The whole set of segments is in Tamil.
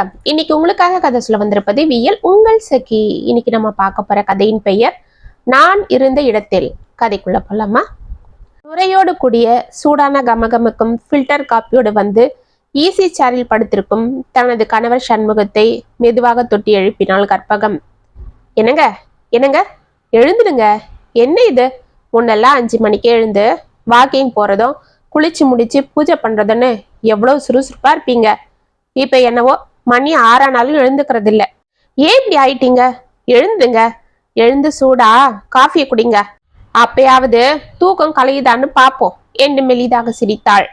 வணக்கம். இன்னைக்கு உங்களுக்காக கதை சொல்ல வந்திருப்பது வியல் உங்கள் சகி. இன்னைக்கு நம்ம பார்க்க போற கதையின் பெயர் நான் இருந்த இடத்தில். கதைக்குள்ள போலாமா? துறையோடு கூடிய சூடான கமகமுக்கும் ஃபில்டர் காப்பியோடு வந்து ஈசி சேரில் படுத்திருக்கும் தனது கணவர் சண்முகத்தை மெதுவாக தொட்டி எழுப்பினாள் கற்பகம். என்னங்க என்னங்க எழுந்துடுங்க. என்ன இது? முன்னெல்லாம் 5 மணிக்கே எழுந்து வாக்கிங் போறதும் குளிச்சு முடிச்சு பூஜை பண்றதுன்னு எவ்வளவு சுறுசுறுப்பா இருப்பீங்க. இப்ப என்னவோ மணி 6 ஆனாலும் எழுந்துக்கிறது இல்ல. ஏன் இப்படி ஆயிட்டீங்க? எழுந்துங்க. எழுந்து சூடா காஃபியை குடிங்க. அப்பயாவது தூக்கம் கலையுதான்னு பாப்போம் என்று மெலிதாக சிரித்தாள்.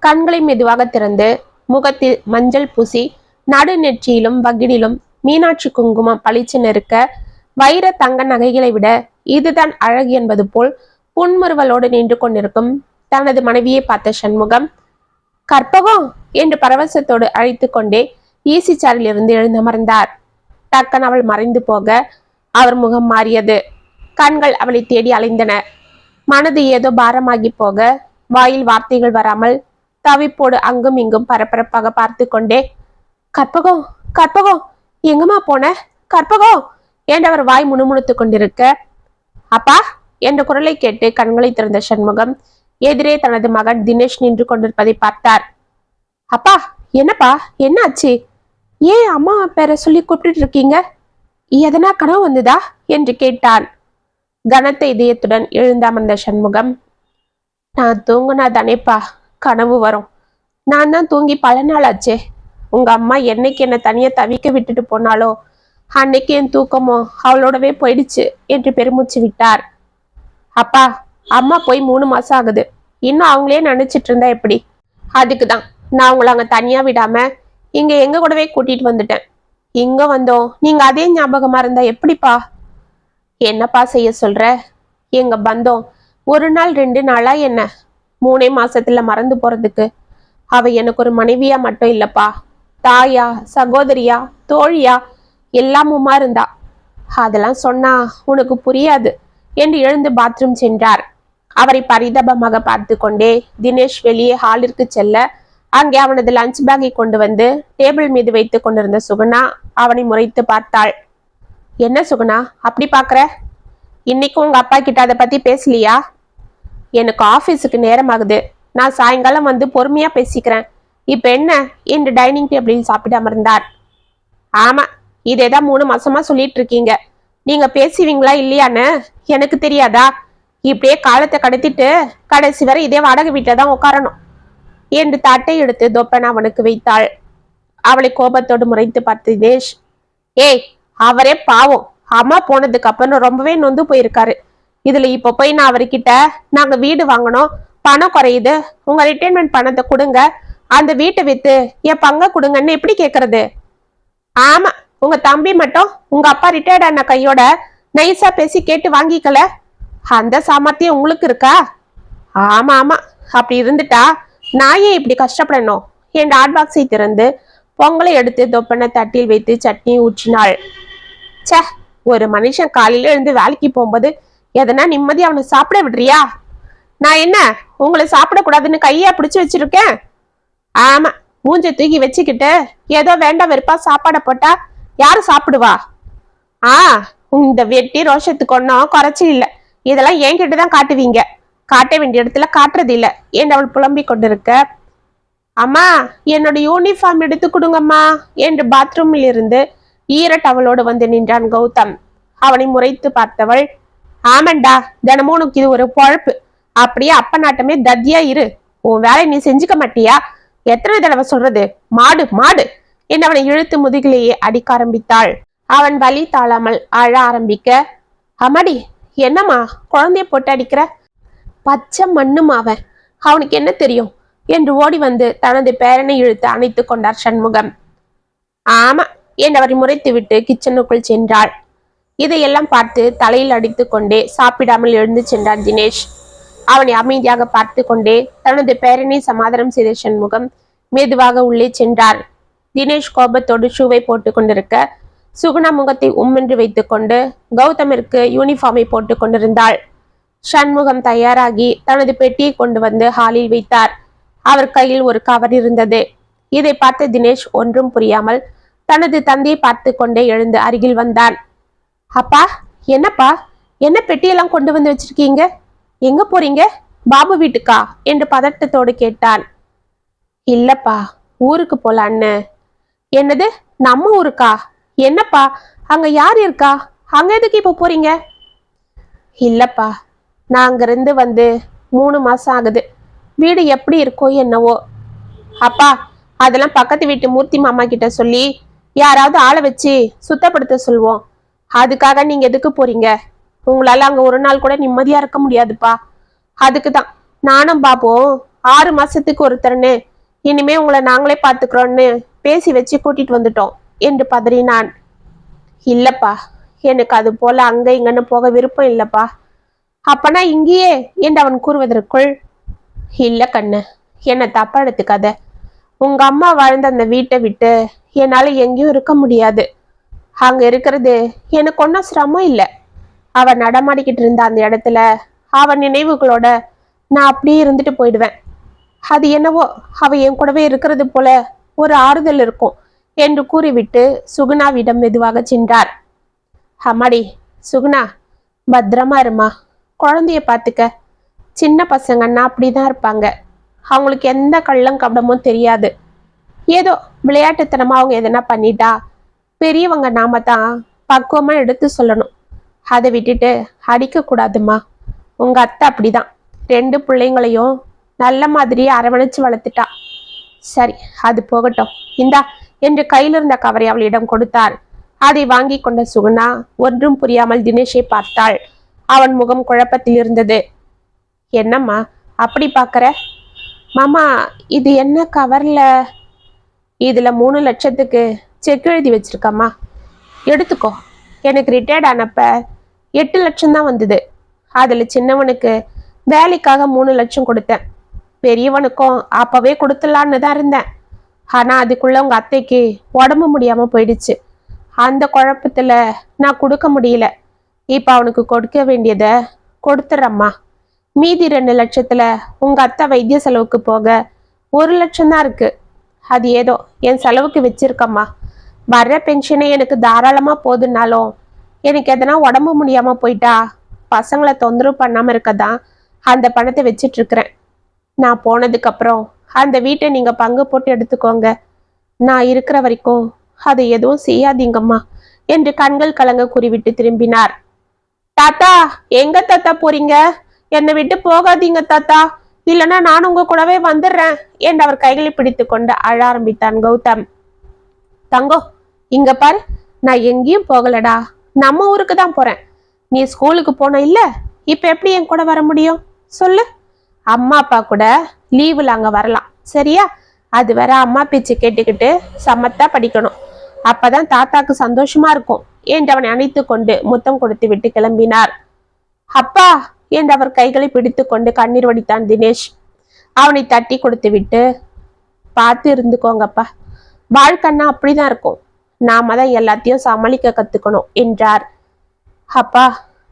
கண்களை மெதுவாக திறந்து முகத்தில் மஞ்சள் பூசி நடுநெற்றியிலும் வகிடிலும் மீனாட்சி குங்குமம் பளிச்சு இருக்க வைர தங்க நகைகளை விட இதுதான் அழகு என்பது போல் புன்முறுவலோடு நின்று கொண்டிருக்கும் தனது மனைவியை பார்த்த சண்முகம் கற்பகம் என்று பரவசத்தோடு அழைத்து கொண்டே ஈசி சாரில் இருந்து எழுந்தமர்ந்தார். டக்கன் அவள் மறைந்து போக அவர் முகம் மாறியது. கண்கள் அவளை தேடி அலைந்தன. மனது ஏதோ பாரமாகி போக வாயில் வார்த்தைகள் வராமல் தவிப்போடு அங்கும் இங்கும் பரபரப்பாக பார்த்து கொண்டே கற்பகம் கற்பகம் எங்கம்மா போன? கற்பகம் என்றவர் வாய் முணுமுணுத்து கொண்டிருக்க அப்பா என்ற குரலை கேட்டு கண்களை திறந்த சண்முகம் எதிரே தனது மகன் தினேஷ் நின்று கொண்டிருப்பதை பார்த்தார். அப்பா என்னப்பா என்னாச்சு? ஏன் அம்மா பேரை சொல்லி கூப்பிட்டு இருக்கீங்க? எதனா கனவு வந்ததா என்று கேட்டான். கனத்த இதயத்துடன் எழுந்தாமர்ந்த சண்முகம் நான் தூங்குனா தானேப்பா கனவு வரும். நான் தான் தூங்கி பல நாள் ஆச்சே. உங்க அம்மா என்னைக்கு என்னை தனியா தவிக்க விட்டுட்டு போனாலோ அன்னைக்கு என் தூக்கமோ அவளோடவே போயிடுச்சு என்று பெருமூச்சு விட்டார். அப்பா அம்மா போய் 3 மாசம் ஆகுது. இன்னும் அவங்களே நினைச்சிட்டு இருந்தா எப்படி? அதுக்குதான் நான் உங்களை அங்க தனியா விடாம இங்க எங்க கூடவே கூட்டிட்டு வந்துட்டேன். இங்க வந்தோம் நீங்க அதே ஞாபகமா இருந்தா எப்படிப்பா? என்னப்பா செய்ய சொல்ற? எங்க பந்தம் 1 நாள் 2 நாளா என்ன 3 மாசத்துல மறந்து போறதுக்கு? அவ எனக்கு ஒரு மனைவியா மட்டும் இல்லப்பா, தாயா சகோதரியா தோழியா எல்லாமுமா இருந்தா. அதெல்லாம் சொன்னா உனக்கு புரியாது என்று எழுந்து பாத்ரூம் சென்றார். அவரை பரிதாபமாக பார்த்து கொண்டே தினேஷ் வெளியே ஹாலிற்கு செல்ல அங்கே அவனது லஞ்ச் பேக்கை கொண்டு வந்து டேபிள் மீது வைத்து கொண்டிருந்த சுகுணா அவனை முறைத்து பார்த்தாள். என்ன சுகுணா அப்படி பாக்குற? இன்னைக்கும் உங்க அப்பா கிட்ட அதை பத்தி பேசலையா? எனக்கு ஆபீஸுக்கு நேரம் ஆகுது. நான் சாயங்காலம் வந்து பொறுமையா பேசிக்கிறேன். இப்ப என்ன என்று டைனிங் டேபிளில் சாப்பிட அமர்ந்தார். ஆமா இதேதான் 3 மாசமா சொல்லிட்டு இருக்கீங்க. நீங்க பேசுவீங்களா இல்லையான்னு எனக்கு தெரியாதா? இப்படியே காலத்தை கடத்திட்டு கடைசி வரை இதே வாடகை வீட்டில தான் உட்காரணும் என்று தட்டை எடுத்து தொப்பன் அவனுக்கு வைத்தாள். அவளை கோபத்தோடு முறைத்து பார்த்து தினேஷ் ஏய் அவரே பாவம் அம்மா போனதுக்கு அப்புறம் ரொம்பவே நொந்து போயிருக்காரு. இதுல இப்ப போய் நான் அவர்கிட்ட நாங்க வீடு வாங்கணும், பணம் குறையுது, உங்க ரிட்டைர்மெண்ட் பணத்தை கொடுங்க, அந்த வீட்டை வித்து என் பங்க கொடுங்கன்னு எப்படி கேக்குறது? ஆமா உங்க தம்பி மட்டும் உங்க அப்பா ரிட்டையர்ட் ஆன கையோட நைஸா பேசி கேட்டு வாங்கிக்கல. அந்த சாமர்த்தியம் உங்களுக்கு இருக்கா? ஆமா ஆமா அப்படி இருந்துட்டா நான் ஏன் இப்படி கஷ்டப்படணும் என்ற ஹாட்பாக்ஸை திறந்து பொங்கலை எடுத்து தொப்பனை தட்டில் வைத்து சட்னி ஊற்றினாள். சே ஒரு மனுஷன் காலையில இருந்து வேலைக்கு போகும்போது எதனா நிம்மதி அவனை சாப்பிட விடுறியா? நான் என்ன உங்களை சாப்பிடக்கூடாதுன்னு கையா பிடிச்சு வச்சிருக்கேன்? ஆமா மூஞ்ச தூக்கி வச்சுக்கிட்டு ஏதோ வேண்டாம் வெறுப்பா சாப்பாடை போட்டா யாரு சாப்பிடுவா? இந்த வெட்டி ரோஷத்துக்கு ஒன்னும் குறைச்சி இல்லை. இதெல்லாம் என்கிட்டதான் காட்டுவீங்க, காட்ட வேண்டிய இடத்துல காட்டுறது இல்லை என்று அவள் புலம்பிக் கொண்டிருக்க அம்மா என்னோட யூனிஃபார்ம் எடுத்து கொடுங்கம்மா என்று பாத்ரூமில் இருந்து ஈர டவலோடு வந்து நின்றான் கௌதம். அவனை முறைத்து பார்த்தவள் ஆமண்டா தினமும் உனக்கு இது ஒரு பொழப்பு. அப்படியே அப்ப நாட்டமே தத்தியா இரு. உன் வேலை நீ செஞ்சுக்க மாட்டியா? எத்தனை தடவை சொல்றது மாடு மாடு என்று அவனை இழுத்து முதுகிலேயே அடிக்க ஆரம்பித்தாள். அவன் வலி தாழாமல் அழ ஆரம்பிக்க அம்மாடி என்னம்மா குழந்தைய போட்டு அடிக்கிற? பச்சை மண்ணுமா அவனுக்கு என்ன தெரியும் என்று ஓடி வந்து தனது பேரனை இழுத்து அணைத்து கொண்டார் சண்முகம். ஆமா என்று அவரை முறைத்து விட்டு கிச்சனுக்குள் சென்றாள். இதையெல்லாம் பார்த்து தலையில் அடித்து கொண்டே சாப்பிடாமல் எழுந்து சென்றார் தினேஷ். அவனை அமைதியாக பார்த்து கொண்டே தனது பேரனை சமாதானம் செய்த சண்முகம் மெதுவாக உள்ளே சென்றார். தினேஷ் கோபத்தோடு ஷூவை போட்டு கொண்டிருக்க சுகுணா முகத்தை உம்மென்று வைத்துக் கொண்டு கௌதமிற்கு யூனிஃபார்மை போட்டு கொண்டிருந்தாள். சண்முகம் தயாராகி தனது பெட்டியை கொண்டு வந்து ஹாலில் வைத்தார். அவர் கையில் ஒரு கவர் இருந்தது. இதை பார்த்த தினேஷ் ஒன்றும் புரியாமல் தனது தந்தையை பார்த்து கொண்டே எழுந்து அருகில் வந்தான். அப்பா, என்னப்பா, என்ன பெட்டியெல்லாம் கொண்டு வந்து வச்சிருக்கீங்க? எங்க போறீங்க? பாபு வீட்டுக்கா என்று பதட்டத்தோடு கேட்டான். இல்லப்பா, ஊருக்கு போலான்னு. என்னது, நம்ம ஊருக்கா? என்னப்பா, அங்க யார் இருக்கா? அங்க எதுக்கு இப்ப போறீங்க? இல்லப்பா, நான் அங்கிருந்து வந்து 3 மாசம் ஆகுது. வீடு எப்படி இருக்கோ என்னவோ. அப்பா, அதெல்லாம் பக்கத்து வீட்டு மூர்த்தி மாமா கிட்ட சொல்லி யாராவது ஆளை வச்சு சுத்தப்படுத்த சொல்வோம். அதுக்காக நீங்க எதுக்கு போறீங்க? உங்களால அங்க ஒரு நாள் கூட நிம்மதியா இருக்க முடியாதுப்பா. அதுக்குதான் நானும் பாப்போம் 6 மாசத்துக்கு ஒருத்தர்னு இனிமே உங்களை நாங்களே பாத்துக்கிறோம்னு பேசி வச்சு கூட்டிட்டு வந்துட்டோம் என்று பதறினான். இல்லப்பா, எனக்கு அது போல அங்க இங்கன்னு போக விருப்பம் இல்லப்பா. அப்பனா இங்கேயே என்று அவன் கூறுவதற்குள், இல்ல கண்ணு, என்னை தப்பா எடுத்துக்காத. உங்க அம்மா வாழ்ந்த அந்த வீட்டை விட்டு என்னால எங்கேயும் இருக்க முடியாது. அங்க இருக்கிறது எனக்கு ஒன்றும் சிரமம் இல்லை. அவன் நடமாடிக்கிட்டு இருந்த அந்த இடத்துல அவன் நினைவுகளோட நான் அப்படியே இருந்துட்டு போயிடுவேன். அது என்னவோ அவ என் கூடவே இருக்கிறது போல ஒரு ஆறுதல் இருக்கும் என்று கூறிவிட்டு சுகுணாவிடம் மெதுவாக சென்றார். அம்மாடி சுகுணா, பத்திரமா இருமா, குழந்தைய பார்த்துக்க. சின்ன பசங்கன்னா அப்படிதான் இருப்பாங்க. அவங்களுக்கு எந்த கள்ளம் கபடமும் தெரியாது. ஏதோ விளையாட்டுத்தனமா அவங்க எதனா பண்ணிட்டா பெரியவங்க நாம தான் பக்குவமா எடுத்து சொல்லணும். அதை விட்டுட்டு அடிக்க கூடாதுமா. உங்க அத்தை அப்படிதான் 2 பிள்ளைங்களையும் நல்ல மாதிரி அரவணைச்சு வளர்த்துட்டா. சரி, அது போகட்டும். இந்தா என்று கையில் இருந்த கவரை அவளிடம் கொடுத்தார். அதை வாங்கி கொண்ட சுகுணா ஒன்றும் புரியாமல் தினேஷை பார்த்தாள். அவன் முகம் குழப்பத்தில் இருந்தது. என்னம்மா அப்படி பாக்குற? மாமா, இது என்ன கவர்ல? இதுல 3 லட்சத்துக்கு செக் எழுதி வச்சிருக்கம்மா, எடுத்துக்கோ. எனக்கு ரிட்டையர்ட் ஆனப்ப 8 லட்சம் தான் வந்தது. அதுல சின்னவனுக்கு வேலைக்காக 3 லட்சம் கொடுத்தேன். பெரியவனுக்கும் அப்பவே கொடுத்துடலான்னு தான் இருந்தேன். ஆனா அதுக்குள்ள உங்க அத்தைக்கு உடம்பு முடியாம போயிடுச்சு. அந்த குழப்பத்துல நான் கொடுக்க முடியல. இப்ப அவனுக்கு கொடுக்க வேண்டியத கொடுத்துறம்மா. மீதி 2 லட்சத்துல உங்க அத்தை வைத்திய செலவுக்கு போக 1 லட்சம் தான் இருக்கு. அது ஏதோ என் செலவுக்கு வச்சிருக்கம்மா. வர்ற பென்ஷனே எனக்கு தாராளமா போதுனாலும் எனக்கு எதனா உடம்பு முடியாம போயிட்டா பசங்களை தொந்தரவு பண்ணாம இருக்கதான் அந்த பணத்தை வச்சிட்டு இருக்கிறேன். நான் போனதுக்கு அப்புறம் அந்த வீட்டை நீங்க பங்கு போட்டு எடுத்துக்கோங்க. நான் இருக்கிற வரைக்கும் அதை எதுவும் செய்யாதீங்கம்மா என்று கண்கள் கலங்க கூறிவிட்டு திரும்பினார். தாத்தா, எங்க தாத்தா போறீங்க? என்னை விட்டு போகாதீங்க தாத்தா, இல்லைன்னா நான் உங்க கூடவே வந்துடுறேன் என்று அவர் கைகளை பிடித்து கொண்டு அழ ஆரம்பித்தான் கௌதம். தங்கோ, இங்க பாரு, நான் எங்கேயும் போகலடா, நம்ம ஊருக்கு தான் போறேன். நீ ஸ்கூலுக்கு போன இல்ல, இப்ப எப்படி என் கூட வர முடியும் சொல்லு? அம்மா அப்பா கூட லீவுல அங்க வரலாம், சரியா? அது வர அம்மா பேச்சு கேட்டுக்கிட்டு சமத்தா படிக்கணும். அப்பதான் தாத்தாக்கு சந்தோஷமா இருக்கும் என்று அவனை அணைத்து கொண்டு முத்தம் கொடுத்து விட்டு கிளம்பினார். அப்பா என்று அவர் கைகளை பிடித்து கொண்டு கண்ணீர் வடித்தான் தினேஷ். அவனை தட்டி கொடுத்து விட்டு, பார்த்து இருந்துக்கோங்கப்பா, வாழ்க்கன்னா அப்படிதான் இருக்கும், நாம தான் எல்லாத்தையும் சமாளிக்க கத்துக்கணும் என்றார். அப்பா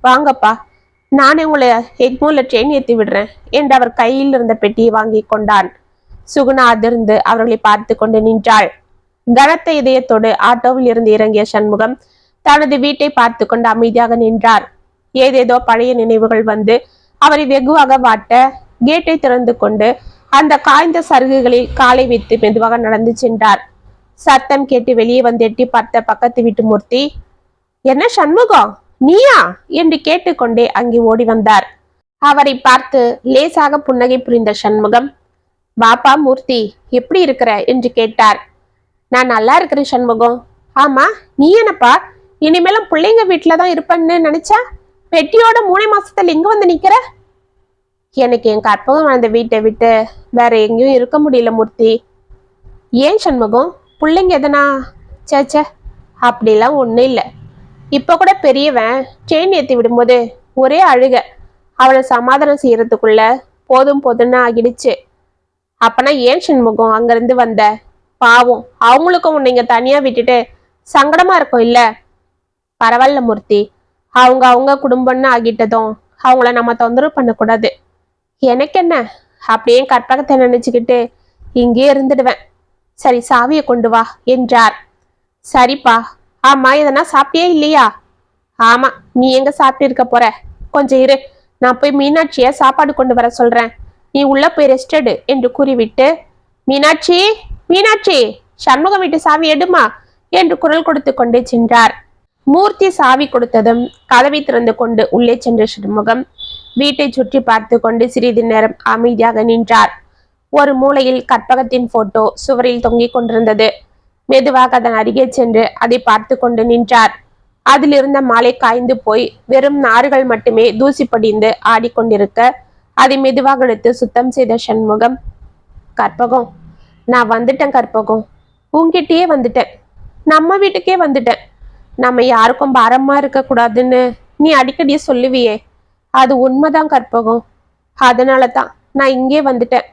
வாங்கப்பா, நானே உங்களை எக்மோல ட்ரெயின் ஏற்றி விடுறேன் என்று அவர் கையில் இருந்த பெட்டியை வாங்கி கொண்டான். சுகுணா அதிர்ந்து அவர்களை பார்த்து கொண்டு நின்றாள். கனத்த இதயத்தோடு ஆட்டோவில் இருந்து இறங்கிய சண்முகம் தனது வீட்டை பார்த்து கொண்டு அமைதியாக நின்றார். ஏதேதோ பழைய நினைவுகள் வந்து அவரை வெகுவாக வாட்ட கேட்டை திறந்து கொண்டு அந்த காய்ந்த சருகுகளில் காலை வைத்து மெதுவாக நடந்து சென்றார். சத்தம் கேட்டு வெளியே வந்து எட்டி பார்த்த பக்கத்து வீட்டு மூர்த்தி, என்ன சண்முகம், நீயா என்று கேட்டுக்கொண்டே அங்கே ஓடி வந்தார். அவரை பார்த்து லேசாக புன்னகை புரிந்த சண்முகம், பாப்பா மூர்த்தி, எப்படி இருக்கிற என்று கேட்டார். நான் நல்லா இருக்கிறேன் சண்முகம். ஆமா, நீ என்னப்பா இனிமேலும் பிள்ளைங்க வீட்டுலதான் இருப்பேன்னு நினைச்சா பெட்டியோட 3 மாசத்துல இங்க வந்து நிக்கிற? எனக்கு என் கற்பகம் வாழ்ந்த வீட்டை விட்டு வேற எங்கேயும் இருக்க முடியல மூர்த்தி. ஏன் சண்முகம், பிள்ளைங்க எதனா? சேச்சே, அப்படிலாம் ஒன்றும் இல்லை. இப்போ கூட பெரியவன் செயின் ஏற்றி விடும்போது ஒரே அழுக. அவனை சமாதானம் செய்யறதுக்குள்ள போதும் போதும்னு ஆகிடுச்சு. அப்பனா ஏன் சண்முகம் அங்கிருந்து வந்த? பாவம், அவங்களுக்கும் உன்னை இங்க தனியா விட்டுட்டு சங்கடமா இருக்கும் இல்ல? பரவாயில்ல மூர்த்தி, அவங்க அவங்க குடும்பம்னு ஆகிட்டதும் அவங்கள நம்ம தொந்தரவு பண்ணக்கூடாது. எனக்கு என்ன, அப்படியே கற்பகத்தை நினைச்சுக்கிட்டு இங்கே இருந்துடுவேன். சரி சாவியை கொண்டு வா என்றார். சரிப்பா. ஆமா, எதனா சாப்பிட்டியே இல்லையா? ஆமா, நீ எங்க சாப்பிட்டு இருக்க போற? கொஞ்சம் இரு, நான் போய் மீனாட்சிய சாப்பாடு கொண்டு வர சொல்றேன். நீ உள்ள போய் ரெஸ்ட் எடு என்று கூறிவிட்டு, மீனாட்சி, மீனாட்சி, சண்முகம் வீட்டு சாவி எடுமா என்று குரல் கொடுத்து கொண்டே சென்றார். மூர்த்தி சாவி கொடுத்ததும் கதவை திறந்து கொண்டு உள்ளே சென்ற சண்முகம் வீட்டை சுற்றி பார்த்து கொண்டு சிறிது நேரம் அமைதியாக நின்றார். ஒரு மூலையில் கற்பகத்தின் போட்டோ சுவரில் தொங்கிக் கொண்டிருந்தது. மெதுவாக அதன் அருகே சென்று அதை பார்த்து கொண்டு நின்றார். அதிலிருந்த மாலை காய்ந்து போய் வெறும் நார்கள் மட்டுமே தூசி படிந்து ஆடிக்கொண்டிருக்க அதை மெதுவாக எடுத்து சுத்தம் செய்த சண்முகம், கற்பகம், நான் வந்துட்டேன் கற்பகம், உன்கிட்டயே வந்துட்டேன், நம்ம வீட்டுக்கே வந்துட்டேன். நம்ம யாருக்கும் பாரமா இருக்க கூடாதுன்னு நீ அடிக்கடி சொல்லுவியே, அது உண்மைதான் கற்பகம். அதனால தான் நான் இங்கே வந்துட்டேன்.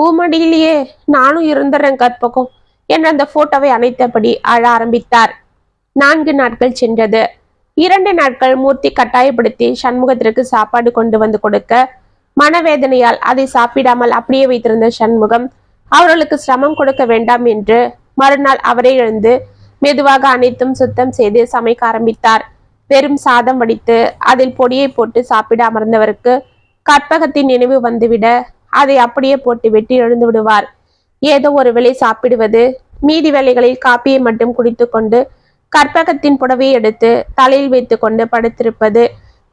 ஊமடியிலேயே நானும் இருந்துறேன் கற்பகம் என்று அந்த போட்டோவை அணைத்தபடி அழ ஆரம்பித்தார். 4 நாட்கள் சென்றது. 2 நாட்கள் மூர்த்தி கட்டாயப்படுத்தி சண்முகத்திற்கு சாப்பாடு கொண்டு வந்து கொடுக்க மனவேதனையால் அதை சாப்பிடாமல் அப்படியே வைத்திருந்த சண்முகம் அவர்களுக்கு சிரமம் கொடுக்க வேண்டாம் என்று மறுநாள் அவரே எழுந்து மெதுவாக அனைத்தும் சுத்தம் செய்து சமைக்க ஆரம்பித்தார். வெறும் சாதம் வடித்து அதில் பொடியை போட்டு சாப்பிட அமர்ந்தவருக்கு கற்பகத்தின் நினைவு வந்துவிட அதை அப்படியே போட்டு வெட்டி எழுந்து விடுவார். ஏதோ ஒரு வேளை சாப்பிடுவது, மீதி வேளைகளில் காப்பியை மட்டும் குடித்து கொண்டு கற்பகத்தின் புடவையை எடுத்து தலையில் வைத்து கொண்டு படுத்திருப்பது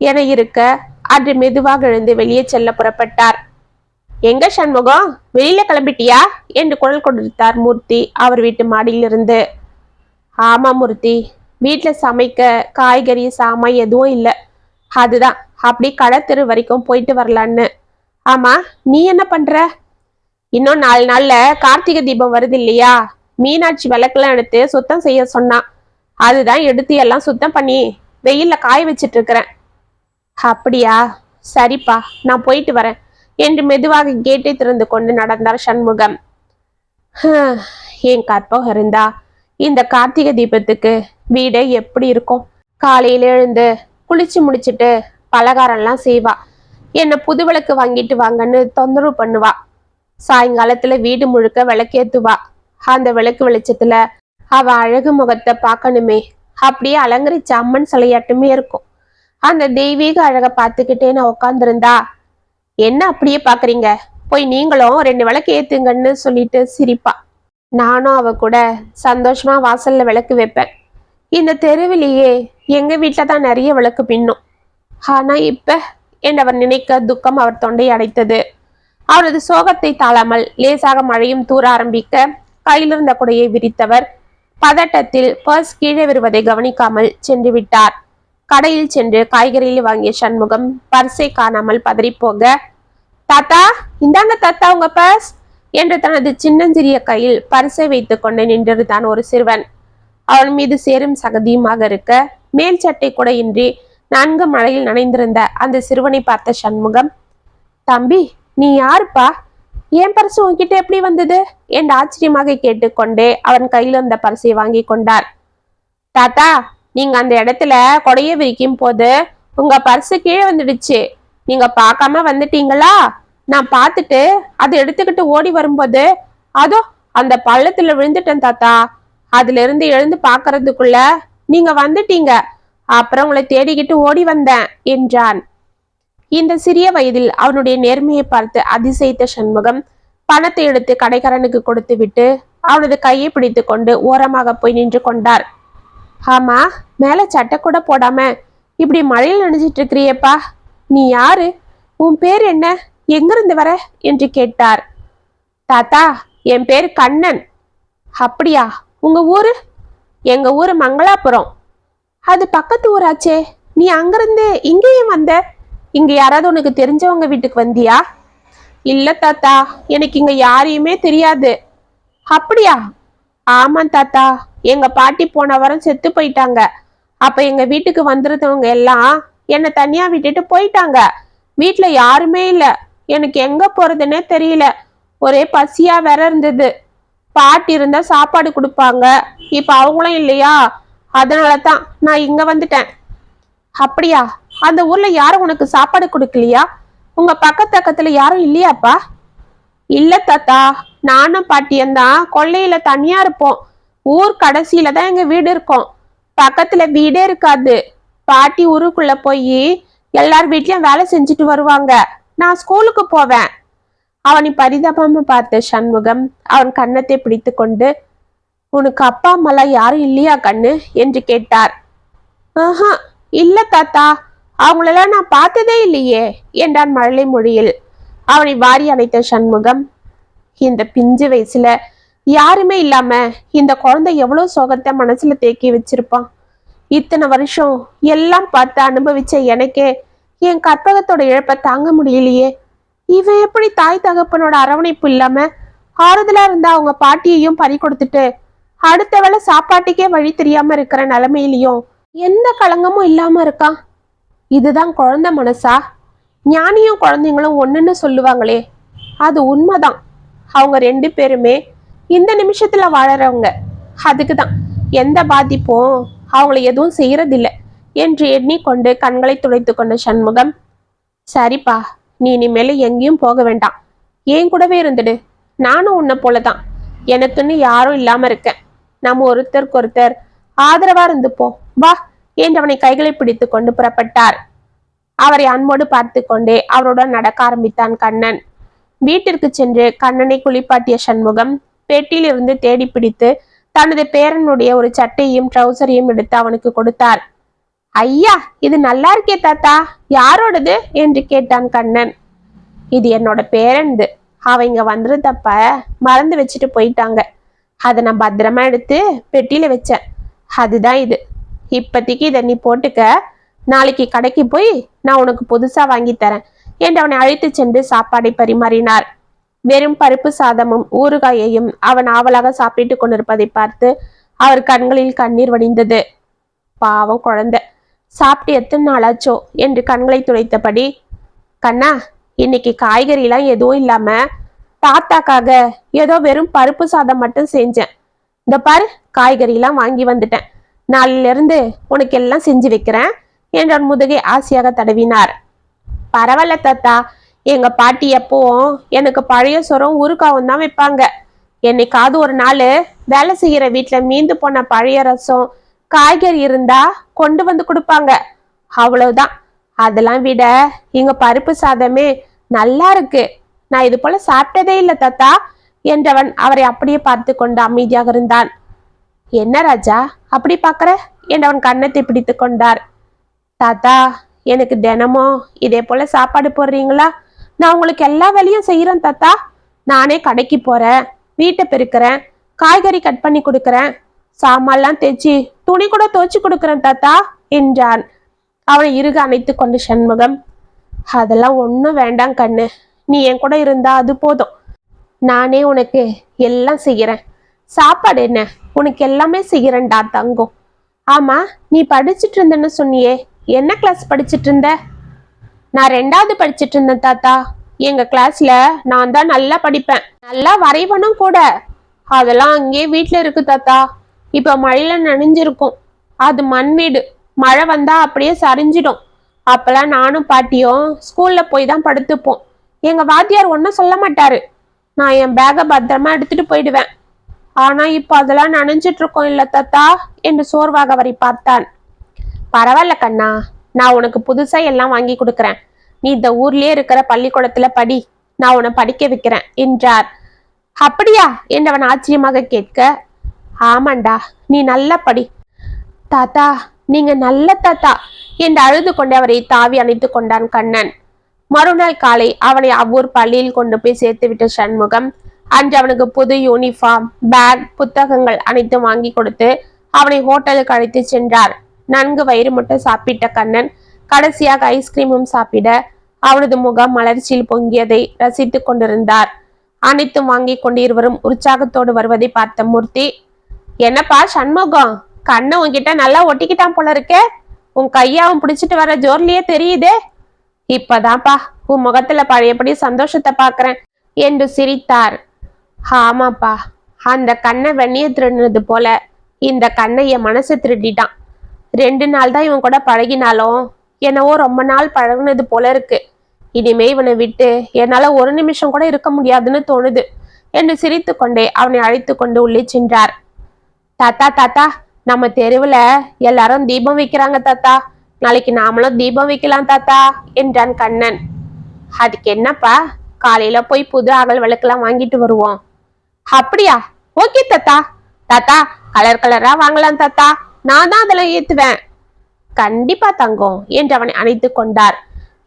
என இருக்க அன்று மெதுவாக எழுந்து வெளியே செல்ல புறப்பட்டார். எங்க சண்முகம், வெளியில கிளம்பிட்டியா என்று குரல் கொடுத்தார் மூர்த்தி அவர் வீட்டு மாடியிலிருந்து. ஆமா மூர்த்தி, வீட்டுல சமைக்க காய்கறி சாமான் எதுவும் இல்லை, அதுதான் அப்படி கடத்தெரு வரைக்கும் போயிட்டு வரலான்னு. ஆமா, நீ என்ன பண்ற? இன்னும் 4 நாள்ல கார்த்திகை தீபம் வருது இல்லையா, மீனாட்சி விளக்கெல்லாம் எடுத்து சுத்தம் செய்ய சொன்னான். அதுதான் எடுத்து எல்லாம் சுத்தம் பண்ணி வெயில்ல காய வச்சிட்டு இருக்கிறேன். அப்படியா, சரிப்பா, நான் போயிட்டு வரேன் என்று மெதுவாக கேட்டை திறந்து கொண்டு நடந்தார் சண்முகம். என் கற்பகம் இருந்தா இந்த கார்த்திகை தீபத்துக்கு வீடே எப்படி இருக்கும்? காலையில எழுந்து குளிச்சு முடிச்சிட்டு பலகாரம்லாம் செய்வா. என்னை புது விளக்கு வாங்கிட்டு வாங்கன்னு தொந்தரவு பண்ணுவா. சாயங்காலத்துல வீடு முழுக்க விளக்கேத்துவா. அந்த விளக்கு வெளிச்சத்துல அவ அழகு முகத்தை பார்க்கணுமே, அப்படியே அலங்கரிச்ச அம்மன் சிலையாட்டுமே இருக்கும். அந்த தெய்வீக அழகை பார்த்துக்கிட்டே நான் உட்காந்துருந்தா, என்ன அப்படியே பாக்குறீங்க, போய் நீங்களும் 2 விளக்கு ஏத்துங்கன்னு சொல்லிட்டு சிரிப்பா. நானும் அவ கூட சந்தோஷமா வாசல்ல விளக்கு வைப்பேன். இந்த தெருவிலேயே எங்க வீட்டுல தான் நிறைய விளக்கு பின்னும். ஆனா இப்ப என்றவர் நினைக்க துக்கம் அவர் தொண்டை அடைத்தது. அவரது சோகத்தை தாழாமல் லேசாக மழையும் தூர ஆரம்பிக்க கையிலிருந்த குடையை விரித்தவர் பதட்டத்தில் பர்ஸ் கீழே வருவதை கவனிக்காமல் சென்று விட்டார். கடையில் சென்று காய்கறியில் வாங்கிய சண்முகம் பர்ஸை காணாமல் பதறிப்போக, தாத்தா, இந்தாங்க தாத்தா உங்க பர்ஸ் என்று தனது சின்னஞ்சிறிய கையில் பர்ஸை வைத்துக் கொண்டு நின்றிருந்தான் ஒரு சிறுவன். அவன் மீது சேரும் சகதியுமாக இருக்க மேல் சட்டை கூட இன்றி நன்கு மழையில் நனைந்திருந்த அந்த சிறுவனை பார்த்த சண்முகம், தம்பி, நீ யாருப்பா? ஏன் பர்சு உன்கிட்ட எப்படி வந்தது என்று ஆச்சரியமாக கேட்டுக்கொண்டே அவன் கையில் இருந்த பர்சை வாங்கி கொண்டார். தாத்தா, நீங்க அந்த இடத்துல கொடைய விரிக்கும் போது உங்க பர்சு கீழே வந்துடுச்சு. நீங்க பார்க்காம வந்துட்டீங்களா? நான் பார்த்துட்டு அதை எடுத்துக்கிட்டு ஓடி வரும்போது அதோ அந்த பள்ளத்துல விழுந்துட்டேன் தாத்தா. அதுல இருந்து எழுந்து பாக்குறதுக்குள்ள நீங்க வந்துட்டீங்க. அப்புறம் உங்களை தேடிக்கிட்டு ஓடி வந்தேன் என்றான். இந்த சிறிய வயதில் அவனுடைய நேர்மையை பார்த்து அதிசயித்த சண்முகம் பணத்தை எடுத்து கடைக்காரனுக்கு கொடுத்து விட்டு அவனது கையை பிடித்து கொண்டு ஓரமாக போய் நின்று கொண்டார். ஆமா, மேல சட்டை கூட போடாம இப்படி மழையில் நனைஞ்சிட்டு இருக்கிறியப்பா, நீ யாரு? உன் பேர் என்ன? எங்கிருந்து வர என்று கேட்டார். தாத்தா, என் பேர் கண்ணன். அப்படியா, உங்க ஊரு? எங்க ஊரு மங்களாபுரம். அது பக்கத்து ஊராச்சே, நீ அங்கிருந்து இங்கேயும் வந்த? இங்க யாராவது உனக்கு தெரிஞ்சவங்க வீட்டுக்கு வந்தியா? இல்ல தாத்தா, எனக்கு இங்க யாரையுமே தெரியாது. அப்படியா? ஆமா தாத்தா, எங்க பாட்டி போன வாரம் செத்து போயிட்டாங்க. அப்ப எங்க வீட்டுக்கு வந்திருந்தவங்க எல்லாம் என்னை தனியா விட்டுட்டு போயிட்டாங்க. வீட்டுல யாருமே இல்ல. எனக்கு எங்க போறதுன்னே தெரியல. ஒரே பசியா வேற இருந்தது. பாட்டி இருந்தா சாப்பாடு கொடுப்பாங்க. இப்ப அவங்களும் இல்லையா, அதனாலதான் நான் இங்க வந்துட்டேன். அப்படியா? அந்த ஊர்ல யாரும் உனக்கு சாப்பாடு கொடுக்கலையா? உங்க பக்கத்துல யாரும் இல்லையாப்பா? இல்ல தாத்தா, நானும் பாட்டியும் தான் கொல்லையில தனியா இருப்போம். ஊர் கடைசியில தான் எங்க வீடு இருக்கும். பக்கத்துல வீடே இருக்காது. பாட்டி ஊருக்குள்ள போய் எல்லார் வீட்லயும் வேலை செஞ்சுட்டு வருவாங்க. நான் ஸ்கூலுக்கு போவேன். அவனை பரிதாபமா பார்த்த சண்முகம் அவன் கன்னத்தை பிடித்து கொண்டு, உனக்கு அப்பா அம்மாலாம் யாரும் இல்லையா கண்ணு என்று கேட்டார். ஆஹா, இல்ல தாத்தா, அவங்களெல்லாம் நான் பார்த்ததே இல்லையே என்றான் மழலை மொழியில். அவனை வாரி அணைத்த சண்முகம், இந்த பிஞ்சு வயசுல யாருமே இல்லாம இந்த குழந்தை எவ்வளவு சோகத்தை மனசுல தேக்கி வச்சிருப்பான். இத்தனை வருஷம் எல்லாம் பார்த்து அனுபவிச்ச எனக்கே என் கற்பகத்தோட இழப்பை தாங்க முடியலையே. இவன் எப்படி தாய் தகப்பனோட அரவணைப்பு இல்லாம ஆறுதலா இருந்தா அவங்க பாட்டியையும் பறி கொடுத்துட்டு அடுத்த வேளை சாப்பாட்டுக்கே வழி தெரியாம இருக்கிற நிலைமையிலையும் எந்த களங்கமும் இல்லாம இருக்கான். இதுதான் குழந்தை மனசா? ஞானியும் குழந்தைங்களும் ஒண்ணுன்னு சொல்லுவாங்களே, அது உண்மைதான். அவங்க 2 பேருமே இந்த நிமிஷத்துல வாழறவங்க. அதுக்குதான் எந்த பாதிப்பும் அவங்களை எதுவும் செய்யறதில்லை என்று எண்ணிக்கொண்டு கண்களை துடைத்து கொண்ட சண்முகம், சரிப்பா, நீ இனிமேல எங்கேயும் போக வேண்டாம், ஏன் கூடவே இருந்துடு. நானும் உன்னை போலதான், எனக்குன்னு யாரும் இல்லாம இருக்கேன். நம்ம ஒருத்தருக்கு ஒருத்தர் ஆதரவா இருந்துப்போம், வா என்று அவனை கைகளை பிடித்து கொண்டு புறப்பட்டார். அவரை அன்போடு பார்த்து கொண்டே அவருடன் நடக்க ஆரம்பித்தான் கண்ணன். வீட்டிற்கு சென்று கண்ணனை குளிப்பாட்டிய சண்முகம் பெட்டியிலிருந்து தேடி பிடித்து தனது பேரனுடைய ஒரு சட்டையும் ட்ரௌசரையும் எடுத்து அவனுக்கு கொடுத்தார். ஐயா, இது நல்லா இருக்கே தாத்தா, யாரோடது என்று கேட்டான் கண்ணன். இது என்னோட பேரன்து, அவங்க வந்துருந்தப்ப மறந்து வச்சுட்டு போயிட்டாங்க. அதை நான் பத்திரமா எடுத்து பெட்டியில வச்சேன். அதுதான் இது. இப்பத்திக்கு இதை நீ போட்டுக்க, நாளைக்கு கடைக்கு போய் நான் உனக்கு புதுசா வாங்கி தரேன் என்று அவனை அழைத்து சென்று சாப்பாடை பரிமாறினார். வெறும் பருப்பு சாதமும் ஊறுகாயையும் அவன் ஆவலாக சாப்பிட்டு கொண்டிருப்பதை பார்த்து அவர் கண்களில் கண்ணீர் வடிந்தது. பாவம் குழந்தை, சாப்பிட்டு எத்தனை நாளாச்சோ என்று கண்களை துடைத்தபடி, கண்ணா, இன்னைக்கு காய்கறிலாம் எதுவும் இல்லாம தாத்தாக்காக ஏதோ வெறும் பருப்பு சாதம் மட்டும் செஞ்சேன். இந்த பாரு, காய்கறிலாம் வாங்கி வந்துட்டேன், நாளில இருந்து உனக்கு எல்லாம் செஞ்சு வைக்கிறேன் என்று அவன் முதுகை ஆசையாக தடவினார். பரவாயில்ல தாத்தா, எங்க பாட்டி எப்பவும் எனக்கு பழைய சொரம் ஊறுகாவும் தான் வைப்பாங்க. என்னைக்காவது ஒரு நாள் வேலை செய்யற வீட்டுல மீந்து போன பழைய ரசம் காய்கறி இருந்தா கொண்டு வந்து கொடுப்பாங்க, அவ்வளவுதான். அதெல்லாம் விட இங்க பருப்பு சாதமே நல்லா இருக்கு. நான் இது போல சாப்பிட்டதே இல்லை தாத்தா என்றவன் அவரை அப்படியே பார்த்து கொண்டு அமைதியாக இருந்தான். என்ன ராஜா அப்படி பாக்குற என்றவன் கன்னத்தை பிடித்து கொண்டார். தாத்தா, எனக்கு தினமும் இதே போல சாப்பாடு போடுறீங்களா? நான் உங்களுக்கு எல்லா வேலையும் செய்யறேன் தாத்தா. நானே கடைக்கு போறேன், வீட்டை பெருக்கிறேன், காய்கறி கட் பண்ணி கொடுக்கறேன், சாமான்லாம் தேய்ச்சி துணி கூட துவைச்சு கொடுக்கறேன் தாத்தா என்றான். அவனை இறுக அணைத்து கொண்டு சண்முகம், அதெல்லாம் ஒன்றும் வேண்டாம் கண்ணு, நீ என் கூட இருந்தா அது போதும். நானே உனக்கு எல்லாம் செய்யறேன். சாப்பாடு என்ன, உனக்கு எல்லாமே செய்யறேன்டா தங்கம். ஆமா, நீ படிச்சுட்டு இருந்தன்னு சொன்னியே, என்ன கிளாஸ் படிச்சுட்டு இருந்த? நான் 2வது படிச்சுட்டு இருந்தேன் தாத்தா. எங்க கிளாஸ்ல நான் தான் நல்லா படிப்பேன், நல்லா வரைவனும் கூட. அதெல்லாம் அங்கேயே வீட்டுல இருக்கு தாத்தா. இப்ப மழையில நனைஞ்சிருக்கும். அது மண் வீடு, மழை வந்தா அப்படியே சரிஞ்சிடும். அப்பெல்லாம் நானும் பாட்டியும் ஸ்கூல்ல போய் தான் படுத்துப்போம். எங்க வாத்தியார் ஒன்னும் சொல்ல மாட்டாரு. நான் என் பேகை பத்திரமா எடுத்துட்டு போயிடுவேன். ஆனா இப்ப அதெல்லாம் நனைஞ்சிட்டு இருக்கோம் இல்ல தாத்தா என்று சோர்வாக அவரை பார்த்தான். பரவாயில்ல கண்ணா, நான் உனக்கு புதுசா எல்லாம் வாங்கி கொடுக்கறேன். நீ இந்த ஊர்லயே இருக்கிற பள்ளிக்கூடத்துல படி, நான் உன்னை படிக்க வைக்கிறேன் என்றார். அப்படியா என்றவன் ஆச்சரியமாக கேட்க, ஆமாண்டா, நீ நல்லா படி தாத்தா, நீங்க நல்ல தாத்தா என்று அழுது கொண்டு அவரை தாவி அணைத்து கொண்டான் கண்ணன். மறுநாள் காலை அவனை அவ்வூர் பள்ளியில் கொண்டு போய் சேர்த்து விட்ட சண்முகம் அன்று அவனுக்கு புது யூனிஃபார்ம், பேக், புத்தகங்கள் அனைத்தும் வாங்கி கொடுத்து அவனை ஹோட்டலுக்கு அழைத்து சென்றார். நன்கு வயிறு முட்டை சாப்பிட்ட கண்ணன் கடைசியாக ஐஸ்கிரீமும் சாப்பிட அவனது முகம் மலர்ச்சியில் பொங்கியதை ரசித்துக் கொண்டிருந்தார். அனைத்தும் வாங்கி கொண்டு இருவரும் உற்சாகத்தோடு வருவதை பார்த்த மூர்த்தி, என்னப்பா சண்முகம், கண்ணை உன்கிட்ட நல்லா ஒட்டிக்கிட்டான் போல இருக்கே, உன் கையாவும் பிடிச்சிட்டு வர ஜோர்லயே தெரியுதே. இப்பதான்ப்பா உன் முகத்துல பழையபடி சந்தோஷத்தை பாக்குறேன் என்று சிரித்தார். ஆமாப்பா, அந்த கண்ணை வெண்ணிய திருடினது போல இந்த கண்ணை என் மனசை திருடிட்டான். 2 நாள் தான் இவன் கூட பழகினாலும் என்னவோ ரொம்ப நாள் பழகுனது போல இருக்கு. இனிமே இவனை விட்டு என்னால ஒரு நிமிஷம் கூட இருக்க முடியாதுன்னு தோணுது. என்று சிரித்து கொண்டே அவனை அழைத்து கொண்டு உள்ளே சென்றார். தாத்தா தாத்தா, நம்ம தெருவுல எல்லாரும் தீபம் வைக்கிறாங்க தாத்தா, நாளைக்கு நாமளும் தீபம் வைக்கலாம் தாத்தா என்றான் கண்ணன். அதுக்கு என்னப்பா, காலையில போய் புது அகல் விளக்கெல்லாம் வாங்கிட்டு வருவோம். அப்படியா, ஓகே தாத்தா. தாத்தா, கலர் கலரா வாங்கலாம் தாத்தா, நான் தான் அதெல்லாம் ஏத்துவேன். கண்டிப்பா தங்கம் என்று அவனை அணைத்து கொண்டார்.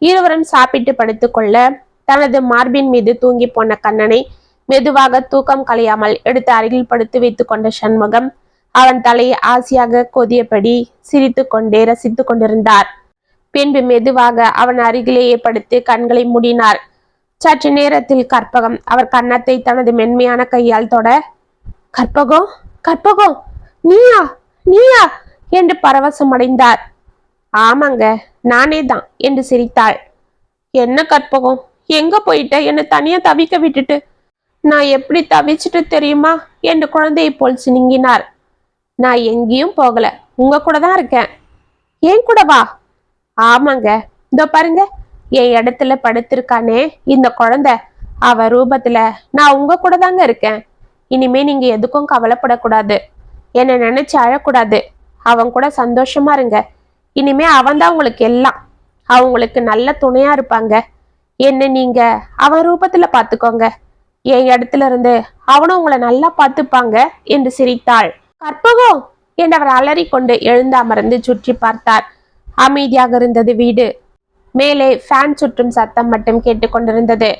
இருவரும் சாப்பிட்டு படுத்துக் கொள்ள தனது மார்பின் மீது தூங்கி போன கண்ணனை மெதுவாக தூக்கம் கலையாமல் எடுத்து அருகில் படுத்து வைத்துக் கொண்ட சண்முகம் அவன் தலையை ஆசையாக கொதியபடி சிரித்து கொண்டே ரசித்துக் கொண்டிருந்தார். பின்பு மெதுவாக அவன் அருகிலேயே படுத்து கண்களை மூடினார். சற்று நேரத்தில் கற்பகம் அவர் கன்னத்தை தனது மென்மையான கையால் தொட, கற்பகம் கற்பகம், நீயா நீயா என்று பரவசம் அடைந்தார். ஆமாங்க, நானே தான் என்று சிரித்தாள். என்ன கற்பகம், எங்க போயிட்ட, என்னை தனியா தவிக்க விட்டுட்டு? நான் எப்படி தவிச்சிட்டு தெரியுமா என்று குழந்தையை போல் சினுங்கினார். நான் எங்கேயும் போகல, உங்க கூட தான் இருக்கேன். ஏன் கூட வா? ஆமாங்க, இதோ பாருங்க, என் இடத்துல படுத்திருக்கானே இந்த குழந்தை, அவ ரூபத்துல நான் உங்க கூட தாங்க இருக்கேன். இனிமே நீங்க எதுக்கும் கவலைப்படக்கூடாது, என்னை நினைச்சு அழக்கூடாது. அவன் கூட சந்தோஷமா இருங்க. இனிமே அவன்தான் உங்களுக்கு எல்லாம். அவங்களுக்கு நல்ல துணையா இருப்பாங்க. என்ன நீங்க அவன் ரூபத்துல பாத்துக்கோங்க. என் இடத்துல இருந்து அவனும் உங்களை நல்லா பார்த்துப்பாங்க என்று சிரித்தாள். கற்பகம் என்று அவர் அலறி கொண்டு எழுந்து அமர்ந்து சுற்றி பார்த்தார். அமைதியாக இருந்தது வீடு. மேலே ஃபேன் சுற்றும் சத்தம் மட்டும் கேட்டுக்கொண்டிருந்தது.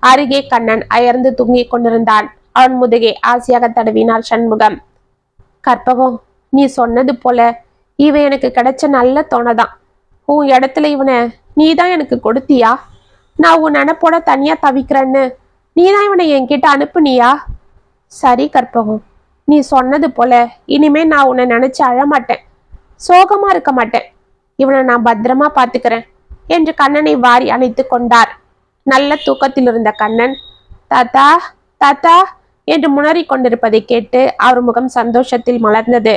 அருகே கண்ணன் அயர்ந்து தூங்கிக் கொண்டிருந்தான். அவன் முதுகை ஆசையாக தடவினார் சண்முகம். கற்பகம், நீ சொன்னது போல இவன் எனக்கு கிடைச்ச நல்ல தோணைதான். உன் இடத்துல இவனை நீதான் எனக்கு கொடுத்தியா? நான் உன் நினைப்போட தனியா தவிக்கிறேன்னு நீதான் இவனை என்கிட்ட அனுப்புனியா? சரி கற்பகம், நீ சொன்னது போல இனிமே நான் உன்னை நினைச்சு அழமாட்டேன், சோகமா இருக்க மாட்டேன். இவனை நான் பத்திரமா பாத்துக்கிறேன் என்று கண்ணனை வாரி அணைத்து கொண்டார். நல்ல தூக்கத்தில் இருந்த கண்ணன் தாத்தா தாத்தா என்று முனறி கொண்டிருப்பதை கேட்டு அவர் முகம் சந்தோஷத்தில் மலர்ந்தது.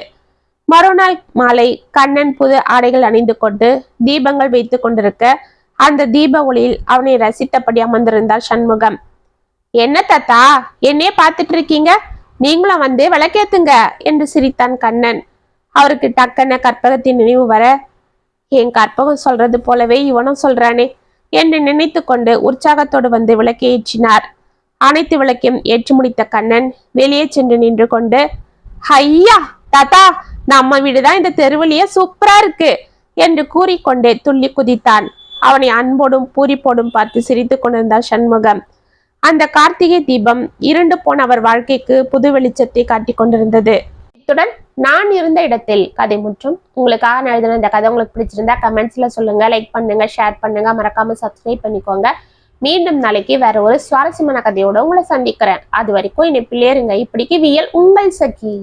மறுநாள் மாலை கண்ணன் புது ஆடைகள் அணிந்து கொண்டு தீபங்கள் வைத்து கொண்டிருக்க அந்த தீப ஒளியில் அவனை ரசித்தபடி அமர்ந்திருந்தார் சண்முகம். என்ன தாத்தா, என்னையே பார்த்துட்டு இருக்கீங்க, நீங்களும் வந்து விளக்கேத்துங்க என்று சிரித்தான் கண்ணன். அவருக்கு டக்குன கற்பகத்தின் நினைவு வர, என் கற்பகம் சொல்றது போலவே இவனும் சொல்றானே என்று நினைத்து கொண்டு உற்சாகத்தோடு வந்து விளக்கை ஏற்றினார். அனைத்து விளக்கையும் ஏற்றி முடித்த கண்ணன் வெளியே சென்று நின்று கொண்டு, ஐயா தாத்தா, நம்ம வீடுதான் இந்த தெருவிலேயே சூப்பரா இருக்கு என்று கூறிக்கொண்டே துள்ளி குதித்தான். அவனை அன்போடும் பூரிப்போடும் பார்த்து சிரித்து கொண்டிருந்தார் சண்முகம். அந்த கார்த்திகை தீபம் இருண்டு போன அவர் வாழ்க்கைக்கு புது வெளிச்சத்தை காட்டிக் கொண்டிருந்தது. இத்துடன் நான் இருந்த இடத்தில் கதை முற்றும். உங்களுக்காக எழுதின இந்த கதை உங்களுக்கு பிடிச்சிருந்தா கமெண்ட்ஸ்ல சொல்லுங்க, லைக் பண்ணுங்க, ஷேர் பண்ணுங்க, மறக்காம சப்ஸ்கிரைப் பண்ணிக்கோங்க. மீண்டும் நாளைக்கு வேற ஒரு சுவாரஸ்யமான கதையோட உங்களை சந்திக்கிறேன். அது வரைக்கும் என்னை பிள்ளையருங்க. இப்படிக்கு வியல் உங்கள் சகி.